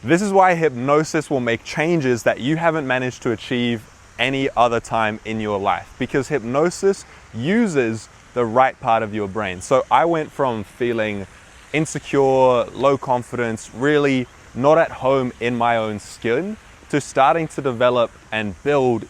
This is why hypnosis will make changes that you haven't managed to achieve any other time in your life, because hypnosis uses the right part of your brain. So I went from feeling insecure, low confidence, really not at home in my own skin, to starting to develop and build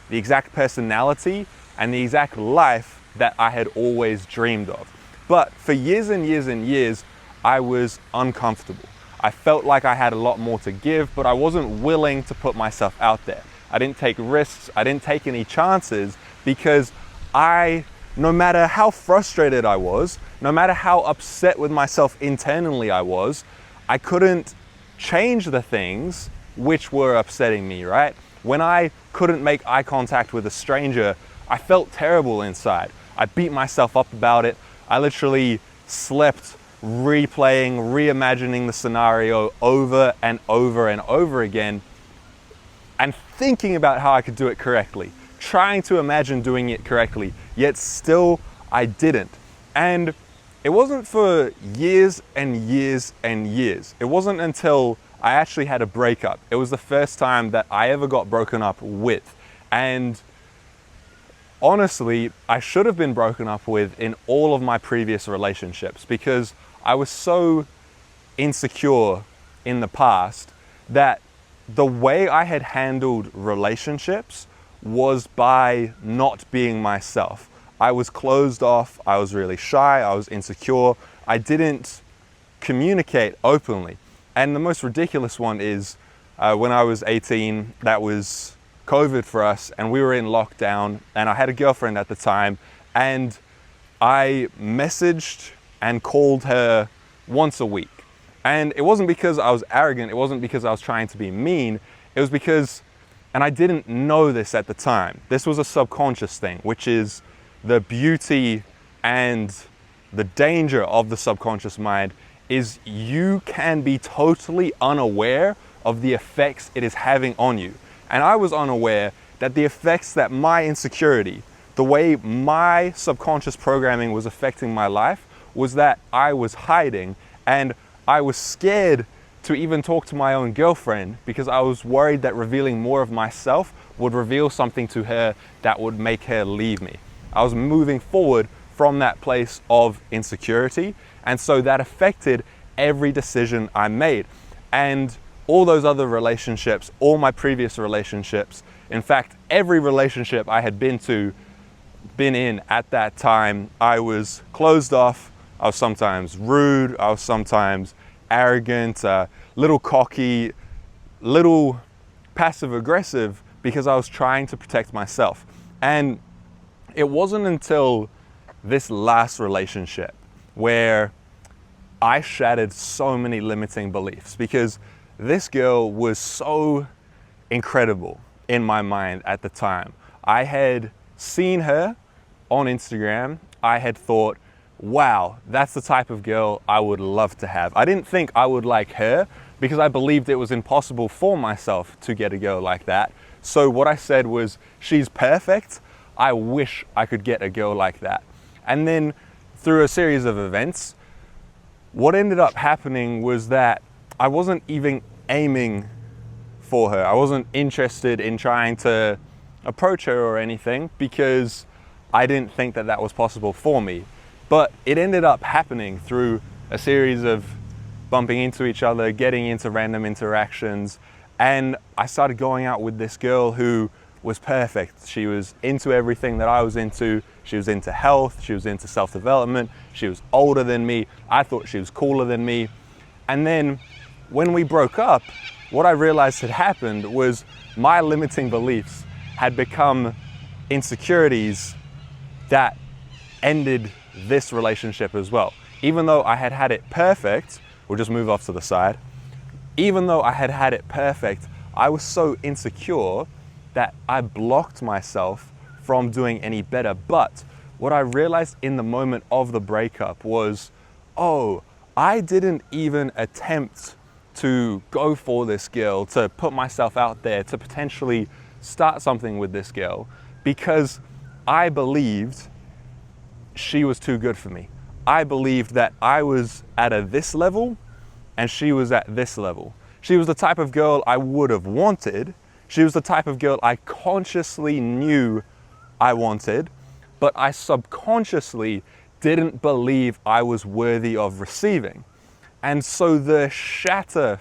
the exact personality and the exact life that I had always dreamed of. But for years and years and years, I was uncomfortable. I felt like I had a lot more to give, but I wasn't willing to put myself out there. I didn't take risks, I didn't take any chances, because no matter how frustrated I was, no matter how upset with myself internally I was, I couldn't change the things which were upsetting me, right? When I couldn't make eye contact with a stranger, I felt terrible inside. I beat myself up about it. I literally slept replaying, reimagining the scenario over and over and over again, and thinking about how I could do it correctly, trying to imagine doing it correctly, yet still I didn't. And it wasn't for years and years and years. It wasn't until I actually had a breakup. It was the first time that I ever got broken up with. And honestly, I should have been broken up with in all of my previous relationships, because I was so insecure in the past that the way I had handled relationships was by not being myself. I was closed off, I was really shy, I was insecure, I didn't communicate openly. And the most ridiculous one is when I was 18, that was COVID for us, and we were in lockdown, and I had a girlfriend at the time, and I messaged and called her once a week. And it wasn't because I was arrogant, it wasn't because I was trying to be mean, it was because, and I didn't know this at the time, this was a subconscious thing, which is the beauty and the danger of the subconscious mind, is you can be totally unaware of the effects it is having on you. And I was unaware that the effects that my insecurity, the way my subconscious programming was affecting my life, was that I was hiding, and I was scared to even talk to my own girlfriend, because I was worried that revealing more of myself would reveal something to her that would make her leave me. I was moving forward from that place of insecurity, and so that affected every decision I made. And all those other relationships, all my previous relationships, in fact, every relationship I had been in at that time, I was closed off. I was sometimes rude, I was sometimes arrogant, little cocky, little passive aggressive, because I was trying to protect myself. And it wasn't until this last relationship where I shattered so many limiting beliefs, because this girl was so incredible in my mind at the time. I had seen her on Instagram. I had thought, wow, that's the type of girl I would love to have. I didn't think I would like her, because I believed it was impossible for myself to get a girl like that. So what I said was, she's perfect. I wish I could get a girl like that. And then through a series of events, what ended up happening was that I wasn't even aiming for her. I wasn't interested in trying to approach her or anything, because I didn't think that that was possible for me. But it ended up happening through a series of bumping into each other, getting into random interactions, and I started going out with this girl who was perfect. She was into everything that I was into. She was into health, she was into self-development, she was older than me, I thought she was cooler than me. And then when we broke up, what I realized had happened was my limiting beliefs had become insecurities that ended this relationship as well. Even though I had had it perfect, we'll just move off to the side. Even though I had had it perfect, I was so insecure that I blocked myself from doing any better. But what I realized in the moment of the breakup was, oh, I didn't even attempt to go for this girl, to put myself out there, to potentially start something with this girl, because I believed she was too good for me. I believed that I was at this level and she was at this level. She was the type of girl I would have wanted. She was the type of girl I consciously knew I wanted, but I subconsciously didn't believe I was worthy of receiving. And so the shatter,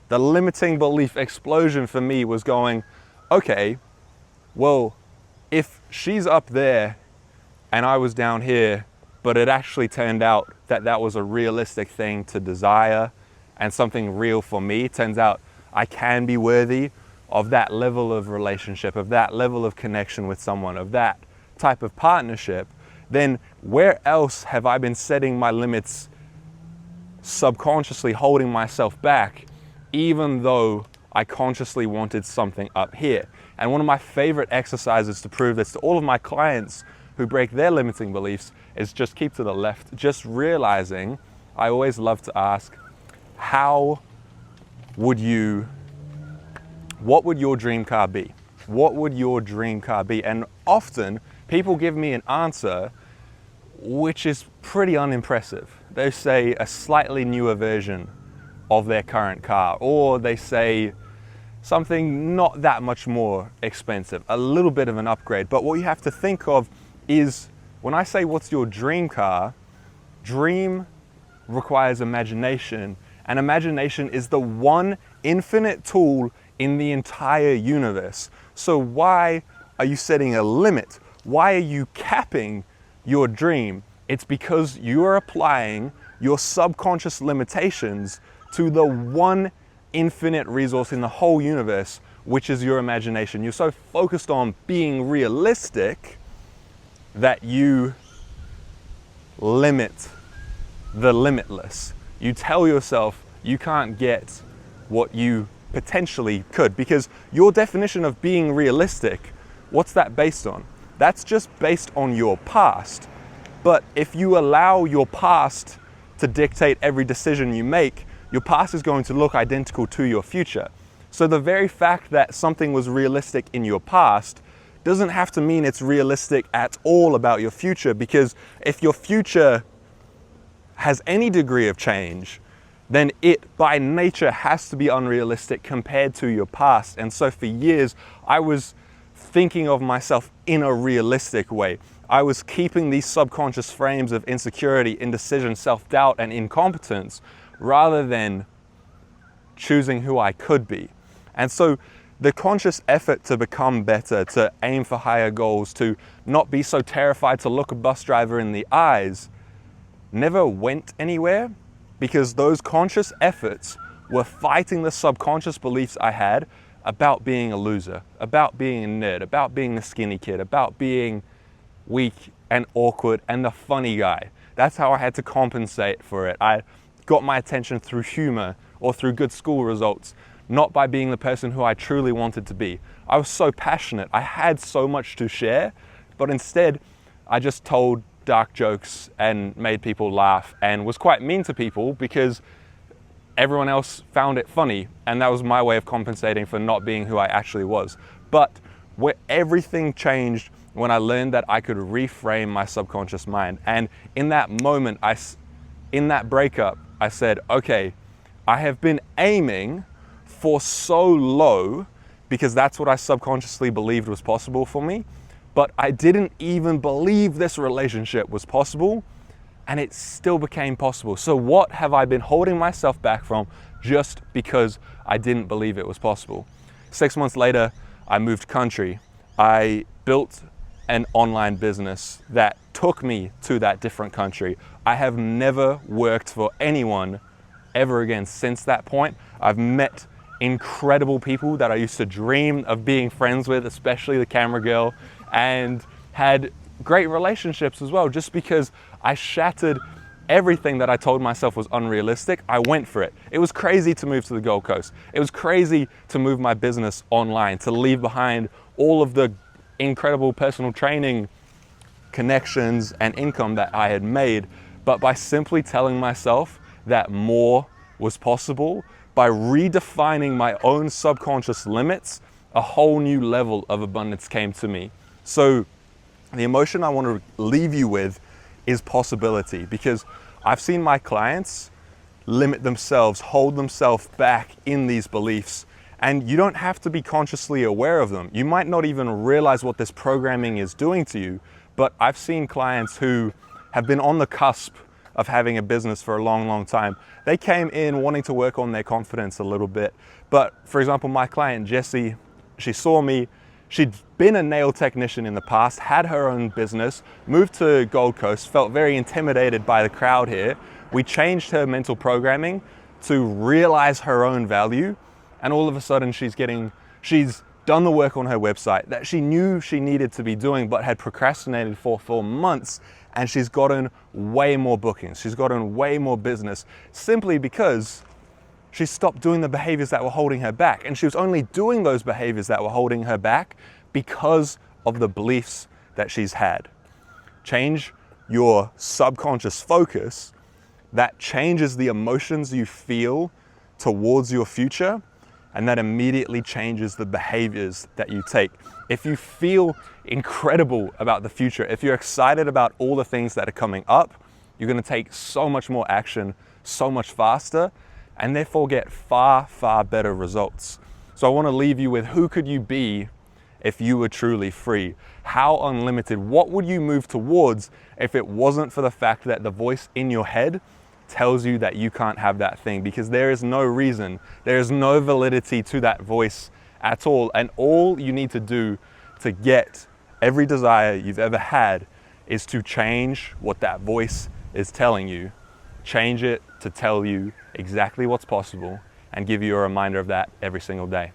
the limiting belief explosion for me was going, okay, well, if she's up there and I was down here, but it actually turned out that that was a realistic thing to desire and something real for me, turns out I can be worthy of that level of relationship, of that level of connection with someone, of that type of partnership, then where else have I been setting my limits, subconsciously holding myself back, even though I consciously wanted something up here? And one of my favorite exercises to prove this to all of my clients who break their limiting beliefs is just keep to the left. Just realizing, I always love to ask, what would your dream car be? What would your dream car be? And often people give me an answer which is pretty unimpressive. They say a slightly newer version of their current car, or they say something not that much more expensive, a little bit of an upgrade. But what you have to think of is, when I say what's your dream car, dream requires imagination, and imagination is the one infinite tool in the entire universe. So why are you setting a limit? Why are you capping your dream? It's because you are applying your subconscious limitations to the one infinite resource in the whole universe, which is your imagination. You're so focused on being realistic that you limit the limitless. You tell yourself you can't get what you potentially could, because your definition of being realistic, what's that based on? That's just based on your past. But if you allow your past to dictate every decision you make, your past is going to look identical to your future. So the very fact that something was realistic in your past doesn't have to mean it's realistic at all about your future, because if your future has any degree of change, then it by nature has to be unrealistic compared to your past. And so for years, I was thinking of myself in a realistic way. I was keeping these subconscious frames of insecurity, indecision, self-doubt, and incompetence, rather than choosing who I could be. And so the conscious effort to become better, to aim for higher goals, to not be so terrified to look a bus driver in the eyes, never went anywhere, because those conscious efforts were fighting the subconscious beliefs I had about being a loser, about being a nerd, about being the skinny kid, about being weak and awkward and the funny guy. That's how I had to compensate for it. I got my attention through humor or through good school results, not by being the person who I truly wanted to be. I was so passionate. I had so much to share, but instead I just told dark jokes and made people laugh and was quite mean to people because everyone else found it funny, and that was my way of compensating for not being who I actually was. But where everything changed when I learned that I could reframe my subconscious mind. And in that moment, in that breakup, I said, okay, I have been aiming for so low because that's what I subconsciously believed was possible for me. But I didn't even believe this relationship was possible, and it still became possible. So what have I been holding myself back from just because I didn't believe it was possible? 6 months later, I moved country. I built an online business that took me to that different country. I have never worked for anyone ever again since that point. I've met incredible people that I used to dream of being friends with, especially the camera girl, and had great relationships as well, just because I shattered everything that I told myself was unrealistic. I went for it. It was crazy to move to the Gold Coast. It was crazy to move my business online, to leave behind all of the incredible personal training connections and income that I had made. But by simply telling myself that more was possible, by redefining my own subconscious limits, a whole new level of abundance came to me. So the emotion I want to leave you with is possibility, because I've seen my clients limit themselves, hold themselves back in these beliefs. And you don't have to be consciously aware of them. You might not even realize what this programming is doing to you, but I've seen clients who have been on the cusp of having a business for a long, long time. They came in wanting to work on their confidence a little bit. But for example, my client, Jessie, she saw me. She'd been a nail technician in the past, had her own business, moved to Gold Coast, felt very intimidated by the crowd here. We changed her mental programming to realize her own value. And all of a sudden she's done the work on her website that she knew she needed to be doing, but had procrastinated for months. And she's gotten way more bookings. She's gotten way more business simply because she stopped doing the behaviors that were holding her back. And she was only doing those behaviors that were holding her back because of the beliefs that she's had. Change your subconscious focus. That changes the emotions you feel towards your future, and that immediately changes the behaviors that you take. If you feel incredible about the future, if you're excited about all the things that are coming up, you're gonna take so much more action, so much faster, and therefore get far, far better results. So I wanna leave you with, who could you be if you were truly free? How unlimited? What would you move towards if it wasn't for the fact that the voice in your head tells you that you can't have that thing? Because there is no reason, there is no validity to that voice at all. And all you need to do to get every desire you've ever had is to change what that voice is telling you. Change it to tell you exactly what's possible, and give you a reminder of that every single day.